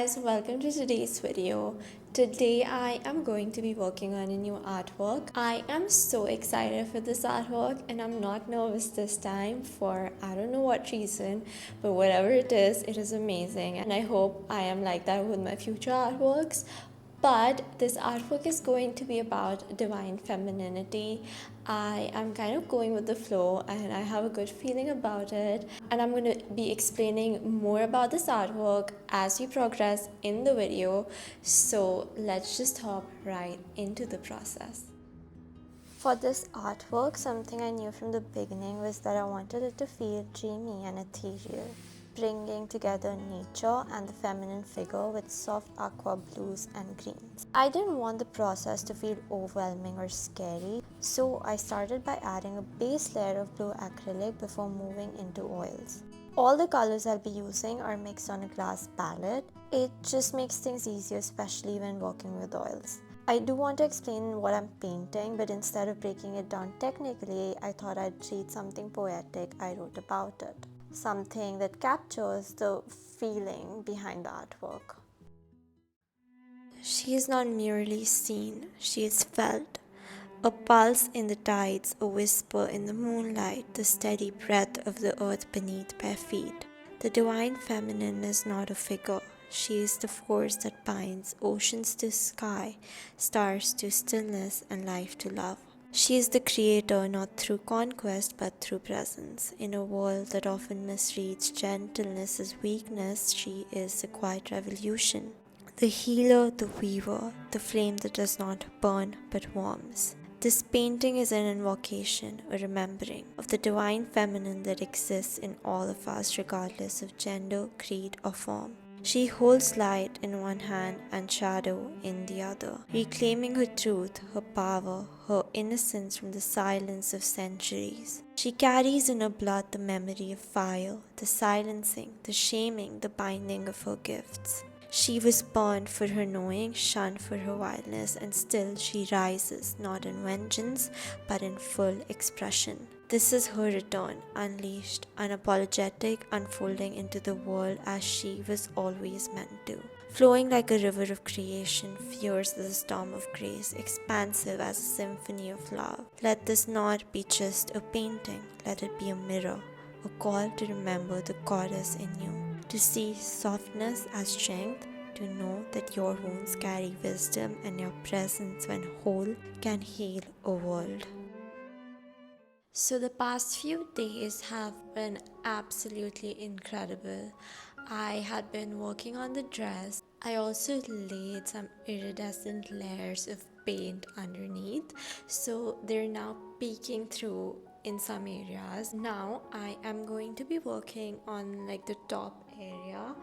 guys, welcome to today's video. Today I am going to be working on a new artwork. I am so excited for this artwork and I'm not nervous this time for I don't know what reason, but whatever it is amazing and I hope I am like that with my future artworks. But this artwork is going to be about divine femininity. I am kind of going with the flow and I have a good feeling about it. And I'm going to be explaining more about this artwork as we progress in the video. So let's just hop right into the process. For this artwork, something I knew from the beginning was that I wanted it to feel dreamy and ethereal, bringing together nature and the feminine figure with soft aqua blues and greens. I didn't want the process to feel overwhelming or scary, so I started by adding a base layer of blue acrylic before moving into oils. All the colors I'll be using are mixed on a glass palette. It just makes things easier, especially when working with oils. I do want to explain what I'm painting, but instead of breaking it down technically, I thought I'd read something poetic I wrote about it. Something that captures the feeling behind the artwork. She is not merely seen, she is felt. A pulse in the tides, a whisper in the moonlight, the steady breath of the earth beneath bare feet. The divine feminine is not a figure. She is the force that binds oceans to sky, stars to stillness, and life to love. She is the creator not through conquest but through presence. In a world that often misreads gentleness as weakness, she is the quiet revolution. The healer, the weaver, the flame that does not burn but warms. This painting is an invocation, a remembering of the divine feminine that exists in all of us regardless of gender, creed, or form. She holds light in one hand and shadow in the other, reclaiming her truth, her power, her innocence from the silence of centuries. She carries in her blood the memory of fire, the silencing, the shaming, the binding of her gifts. She was burned for her knowing, shunned for her wildness, and still she rises, not in vengeance, but in full expression. This is her return, unleashed, unapologetic, unfolding into the world as she was always meant to. Flowing like a river of creation, fierce as a storm of grace, expansive as a symphony of love. Let this not be just a painting, let it be a mirror, a call to remember the goddess in you. To see softness as strength, to know that your wounds carry wisdom and your presence when whole can heal a world. So the past few days have been absolutely incredible. I had been working on the dress. I also laid some iridescent layers of paint underneath, so they're now peeking through in some areas. Now I am going to be working on like the top area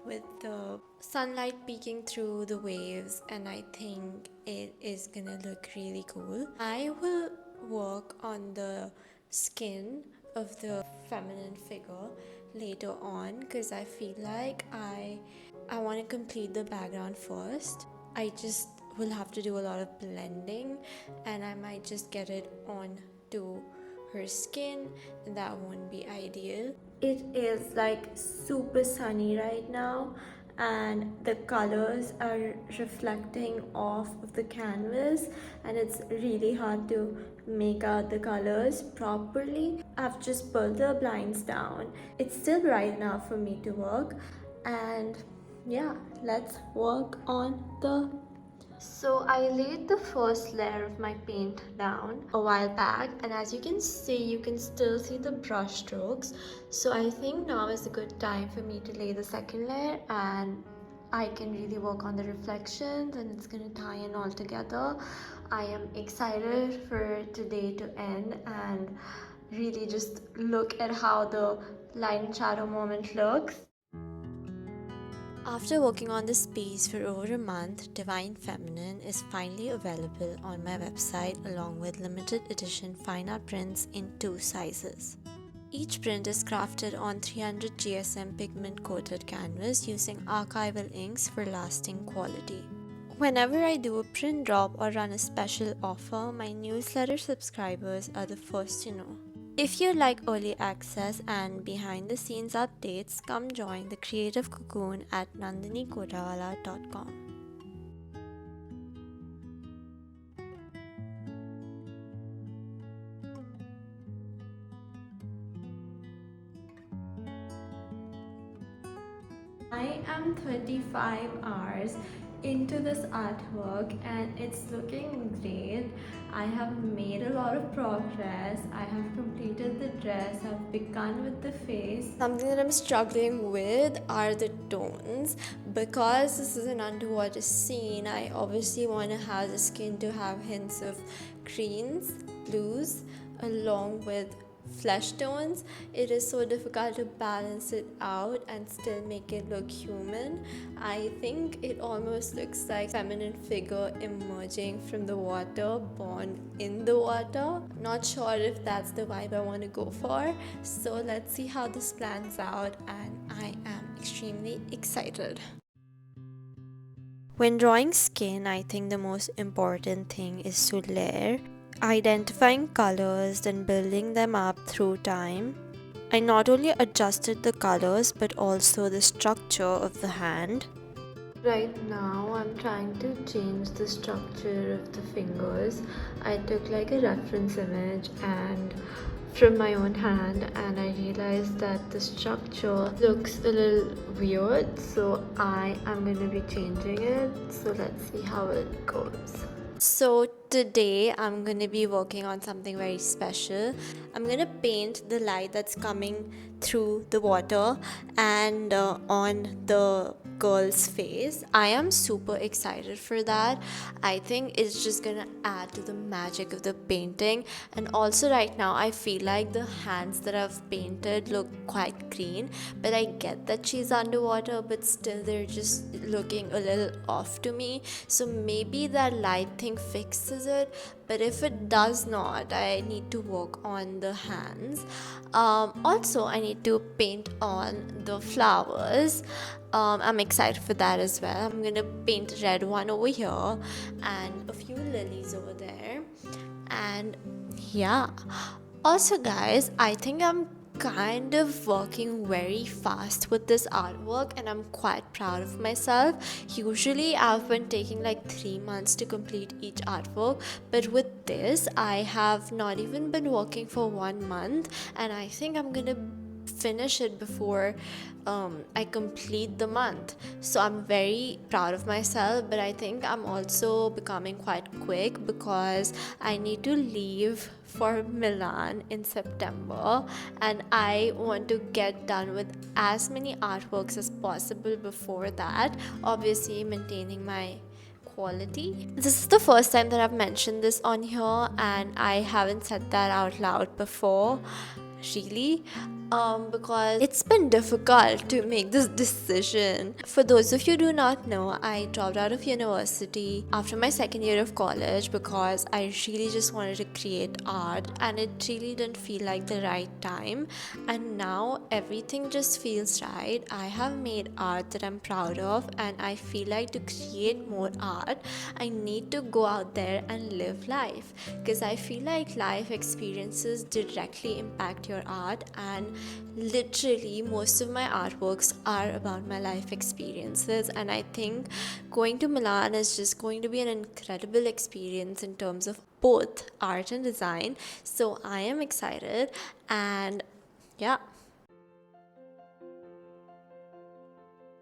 with the sunlight peeking through the waves, and I think it is gonna look really cool. I will work on the skin of the feminine figure later on because I feel like I want to complete the background first. I just will have to do a lot of blending and I might just get it on to her skin, and that won't be ideal. It is like super sunny right now and the colors are reflecting off of the canvas and it's really hard to make out the colors properly. I've just pulled the blinds down. It's still bright enough for me to work, and yeah, let's work on the. So I laid the first layer of my paint down a while back, and as you can see, you can still see the brush strokes. So I think now is a good time for me to lay the second layer and I can really work on the reflections and it's gonna tie in all together. I am excited for today to end and really just look at how the light and shadow moment looks. After working on this piece for over a month, Divine Feminine is finally available on my website along with limited edition fine art prints in 2 sizes. Each print is crafted on 300 GSM pigment-coated canvas using archival inks for lasting quality. Whenever I do a print drop or run a special offer, my newsletter subscribers are the first to know. If you like early access and behind the scenes updates, come join the creative cocoon at nandinikodawala.com. I am 35 hours into this artwork and it's looking great. I have made a lot of progress. I have completed the dress. I've begun with the face. Something that I'm struggling with are the tones. Because this is an underwater scene, I obviously want to have the skin to have hints of greens, blues, along with flesh tones. It is so difficult to balance it out and still make it look human. I think it almost looks like feminine figure emerging from the water, born in the water. Not sure if that's the vibe I want to go for, so let's see how this plans out, and I am extremely excited. When drawing skin, I think the most important thing is to layer, identifying colors, then building them up through time. I not only adjusted the colors but also the structure of the hand. Right now I'm trying to change the structure of the fingers. I took like a reference image and from my own hand, and I realized that the structure looks a little weird, so I am going to be changing it. So let's see how it goes. So today I'm going to be working on something very special. I'm going to paint the light that's coming through the water and on the girl's face. I am super excited for that. I think it's just gonna add to the magic of the painting. And also right now I feel like the hands that I've painted look quite green, but I get that she's underwater, but still they're just looking a little off to me. So maybe that light thing fixes it, but if it does not, I need to work on the hands. Also I need to paint on the flowers. I'm excited for that as well. I'm gonna paint a red one over here and a few lilies over there. And yeah, also guys, I think I'm kind of working very fast with this artwork and I'm quite proud of myself. Usually I've been taking like 3 months to complete each artwork, but with this I have not even been working for 1 month, and I think I'm gonna finish it before I complete the month. So I'm very proud of myself, but I think I'm also becoming quite quick because I need to leave for Milan in September and I want to get done with as many artworks as possible before that, obviously maintaining my quality. This is the first time that I've mentioned this on here and I haven't said that out loud before, really, because it's been difficult to make this decision. For those of you who do not know, I dropped out of university after my second year of college because I really just wanted to create art and it really didn't feel like the right time, and now everything just feels right. I have made art that I'm proud of and I feel like to create more art I need to go out there and live life, because I feel like life experiences directly impact your art, and literally most of my artworks are about my life experiences, and I think going to Milan is just going to be an incredible experience in terms of both art and design. So I am excited, and yeah.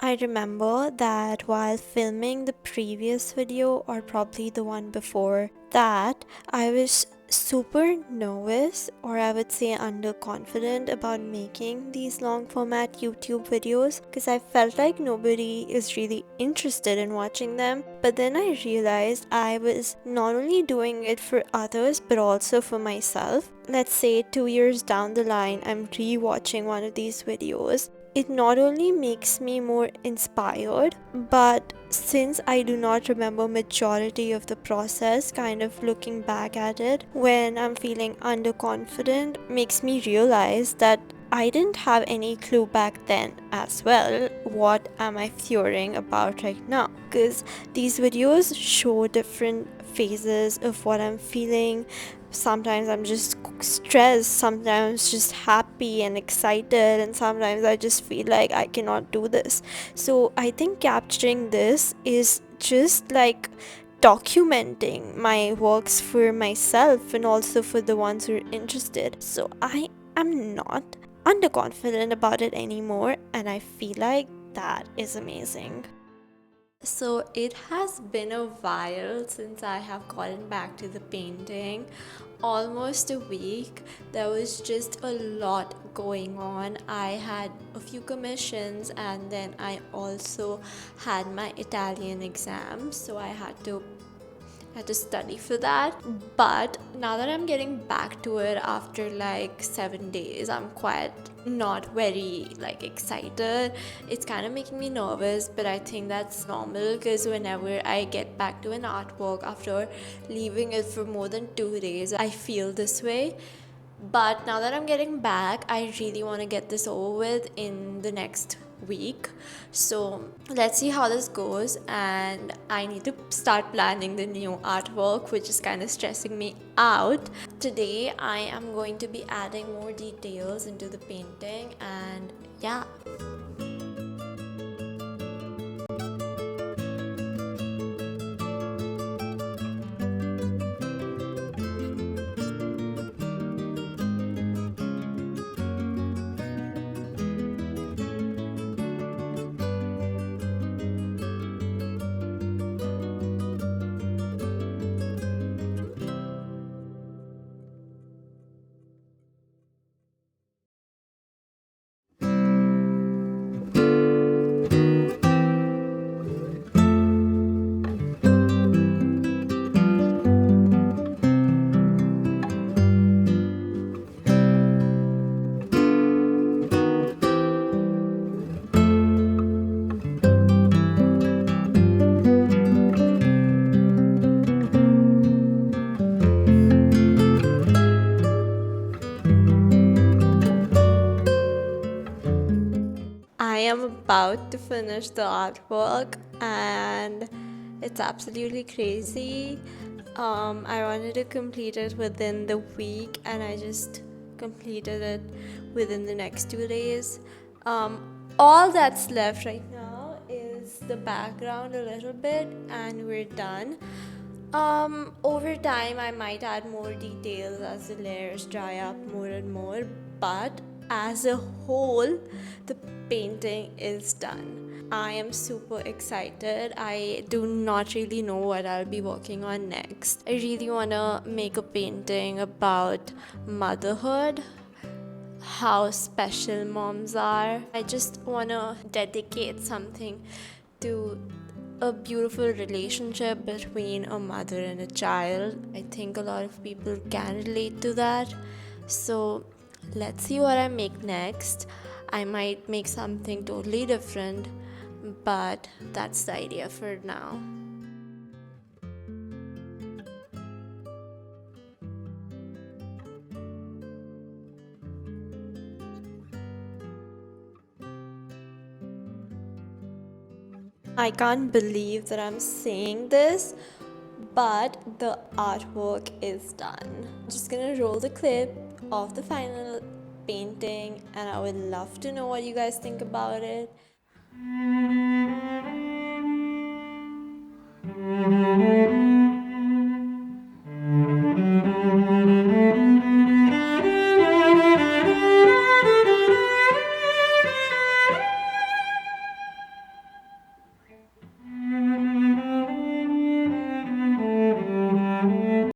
I remember that while filming the previous video, or probably the one before that, I was super nervous, or I would say underconfident about making these long format YouTube videos because I felt like nobody is really interested in watching them. But then I realized I was not only doing it for others but also for myself. Let's say 2 years down the line, I'm re-watching one of these videos. It not only makes me more inspired, but since I do not remember majority of the process, kind of looking back at it when I'm feeling underconfident makes me realize that I didn't have any clue back then as well. What am I fearing about right now? Because these videos show different phases of what I'm feeling. Sometimes I'm just stressed, sometimes just happy and excited, and sometimes I just feel like I cannot do this. So I think capturing this is just like documenting my works for myself and also for the ones who are interested. So I am not underconfident about it anymore, and I feel like that is amazing. So it has been a while since I have gotten back to the painting. Almost a week. There was just a lot going on. I had a few commissions, and then I also had my Italian exam, so I had to study for that. But now that I'm getting back to it after like 7 days, I'm quite not very like excited. It's kind of making me nervous, but I think that's normal because whenever I get back to an artwork after leaving it for more than 2 days, I feel this way. But now that I'm getting back, I really want to get this over with in the next week. So let's see how this goes. And I need to start planning the new artwork, which is kind of stressing me out. Today, I am going to be adding more details into the painting, and yeah. I am about to finish the artwork, and it's absolutely crazy. I wanted to complete it within the week, and I just completed it within the next 2 days. All that's left right now is the background a little bit, and we're done. Over time, I might add more details as the layers dry up more and more, but as a whole, the painting is done. I am super excited. I do not really know what I'll be working on next. I really want to make a painting about motherhood, how special moms are. I just want to dedicate something to a beautiful relationship between a mother and a child. I think a lot of people can relate to that. So let's see what I make next. I might make something totally different, but that's the idea for now. I can't believe that I'm saying this, but the artwork is done. I'm just gonna roll the clip of the final painting, and I would love to know what you guys think about it.